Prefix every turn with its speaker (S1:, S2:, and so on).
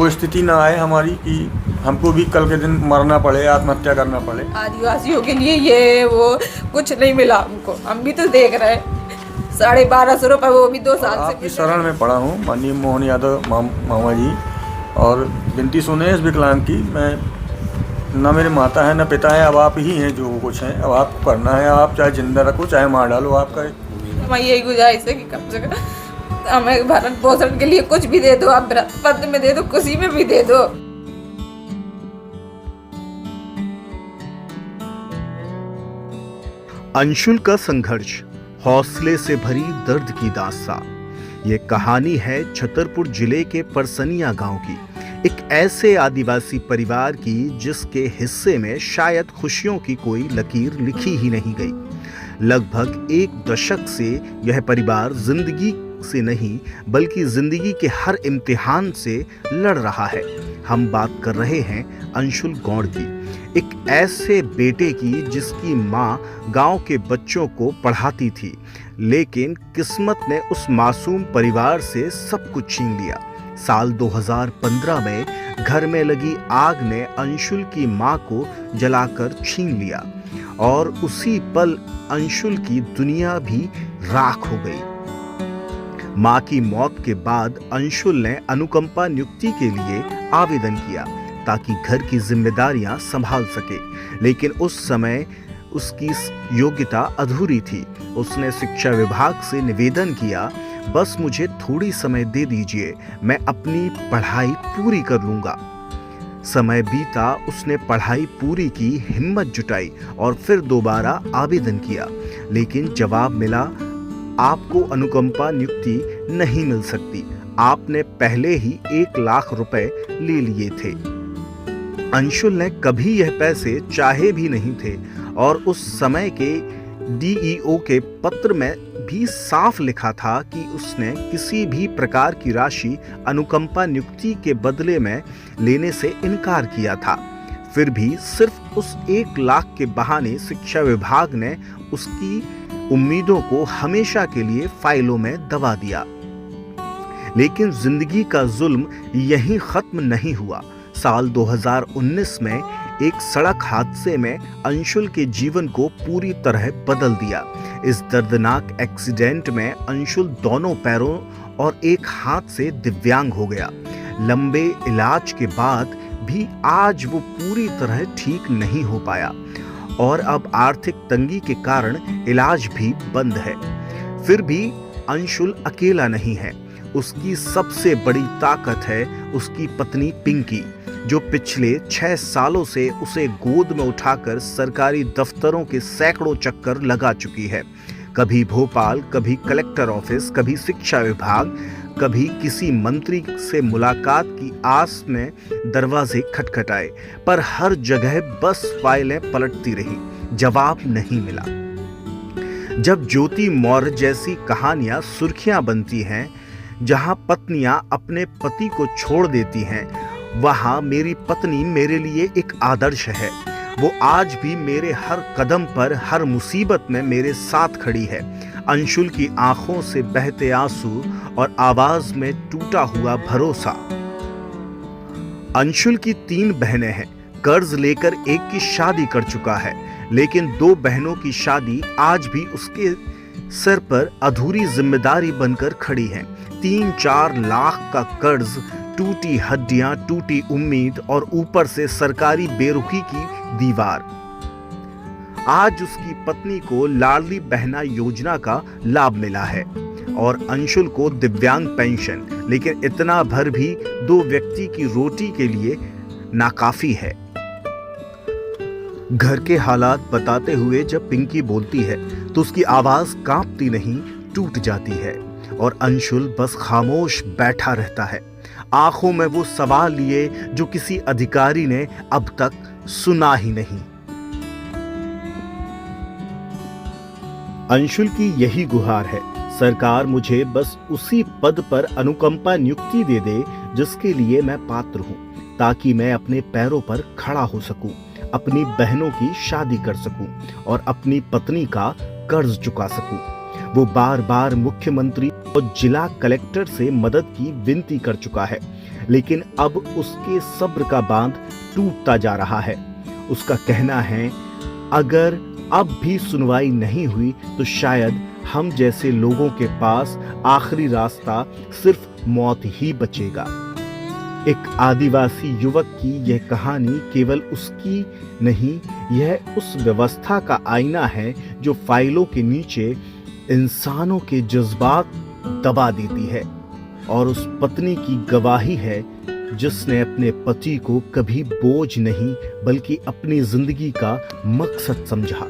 S1: वो स्थिति ना आए हमारी कि हमको भी कल के दिन मरना पड़े, आत्महत्या करना पड़े।
S2: आदिवासियों के लिए ये वो कुछ नहीं मिला हमको, हम भी तो देख रहे हैं। 1250 रुपये वो भी 2 साल से
S1: आपकी शरण में पड़ा हूँ माननीय मोहन यादव मामा जी, और विनती सुने इस विकलांग की। मैं ना मेरे माता है ना पिता है, अब आप ही हैं जो कुछ हैं, अब आपको करना है। आप चाहे जिंदा रखो चाहे मार डालो, आपका।
S2: मैं यही गुजारिश है कि कम से कम हमें भरण पोषण के लिए कुछ भी दे दो, आप पद में दे दो, किसी में भी दे दो।
S3: अंशुल का संघर्ष, हौसले से भरी दर्द की दास्तां। ये कहानी है छतरपुर जिले के परसनिया गांव की, एक ऐसे आदिवासी परिवार की जिसके हिस्से में शायद खुशियों की कोई लकीर लिखी ही नहीं गई। लगभग 1 दशक से यह परिवार जिंदगी से नहीं बल्कि जिंदगी के हर इम्तिहान से लड़ रहा है। हम बात कर रहे हैं अंशुल गौड़ की, एक ऐसे बेटे की जिसकी माँ गांव के बच्चों को पढ़ाती थी, लेकिन किस्मत ने उस मासूम परिवार से सब कुछ छीन लिया। साल 2015 में घर में लगी आग ने अंशुल की माँ को जलाकर छीन लिया और उसी पल अंशुल की दुनिया भी राख हो गई। मां की मौत के बाद अंशुल ने अनुकंपा नियुक्ति के लिए आवेदन किया ताकि घर की जिम्मेदारियां संभाल सके, लेकिन उस समय उसकी योग्यता अधूरी थी। उसने शिक्षा विभाग से निवेदन किया, बस मुझे थोड़ी समय दे दीजिए, मैं अपनी पढ़ाई पूरी कर लूंगा। समय बीता, उसने पढ़ाई पूरी की, हिम्मत जुटाई और फिर दोबारा आवेदन किया, लेकिन जवाब मिला, आपको अनुकंपा नियुक्ति नहीं मिल सकती, आपने पहले ही 1 लाख रुपए ले लिए थे। अंशुल ने कभी यह पैसे चाहे भी नहीं थे और उस समय के डीईओ के पत्र में भी साफ लिखा था कि उसने किसी भी प्रकार की राशि अनुकंपा नियुक्ति के बदले में लेने से इनकार किया था। फिर भी सिर्फ उस 1 लाख के बहाने शिक्षा विभाग ने उसकी उम्मीदों को हमेशा के लिए फाइलों में दबा दिया। लेकिन जिंदगी का जुल्म यहीं खत्म नहीं हुआ। साल 2019 में एक सड़क हादसे में अंशुल के जीवन को पूरी तरह बदल दिया। इस दर्दनाक एक्सीडेंट में अंशुल दोनों पैरों और एक हाथ से दिव्यांग हो गया। लंबे इलाज के बाद भी आज वो पूरी तरह ठीक नहीं हो पाया और अब आर्थिक तंगी के कारण इलाज भी बंद है। फिर भी अंशुल अकेला नहीं है। उसकी सबसे बड़ी ताकत है उसकी पत्नी पिंकी, जो पिछले 6 सालों से उसे गोद में उठाकर सरकारी दफ्तरों के सैकड़ों चक्कर लगा चुकी है। कभी भोपाल, कभी कलेक्टर ऑफिस, कभी शिक्षा विभाग, कभी किसी मंत्री से मुलाकात की आस में दरवाजे खटखटाए, पर हर जगह बस फाइलें पलटती रही, जवाब नहीं मिला। जब ज्योति मौर्य जैसी कहानियां सुर्खियां बनती हैं, जहां पत्नियां अपने पति को छोड़ देती हैं, वहां मेरी पत्नी मेरे लिए एक आदर्श है। वो आज भी मेरे हर कदम पर, हर मुसीबत में मेरे साथ खड़ी है। अंशुल की आंखों से बहते आंसू और आवाज में टूटा हुआ भरोसा। अंशुल की 3 बहनें हैं। कर्ज लेकर एक की शादी कर चुका है, लेकिन 2 बहनों की शादी आज भी उसके सर पर अधूरी जिम्मेदारी बनकर खड़ी है। 3-4 लाख का कर्ज, टूटी हड्डियां, टूटी उम्मीद और ऊपर से सरकारी बेरुखी की दीवार। आज उसकी पत्नी को लाडली बहना योजना का लाभ मिला है और अंशुल को दिव्यांग पेंशन, लेकिन इतना भर भी 2 व्यक्ति की रोटी के लिए नाकाफी है। घर के हालात बताते हुए जब पिंकी बोलती है तो उसकी आवाज कांपती नहीं, टूट जाती है और अंशुल बस खामोश बैठा रहता है, आंखों में वो सवाल लिए जो किसी अधिकारी ने अब तक सुना ही नहीं। अंशुल की यही गुहार है, सरकार मुझे बस उसी पद पर अनुकंपा नियुक्ति दे दे जिसके लिए मैं पात्र हूं, ताकि मैं अपने पैरों पर खड़ा हो सकूं, अपनी बहनों की शादी कर सकूं और अपनी पत्नी का कर्ज चुका सकूं। वो बार बार मुख्यमंत्री और जिला कलेक्टर से मदद की विनती कर चुका है, लेकिन अब उसके सब्र का बांध टूटता जा रहा है। उसका कहना है, अगर अब भी सुनवाई नहीं हुई तो शायद हम जैसे लोगों के पास आखिरी रास्ता सिर्फ मौत ही बचेगा। एक आदिवासी युवक की यह कहानी केवल उसकी नहीं, यह उस व्यवस्था का आईना है जो फाइलों के नीचे इंसानों के जज्बात दबा देती है, और उस पत्नी की गवाही है जिसने अपने पति को कभी बोझ नहीं बल्कि अपनी जिंदगी का मकसद समझा।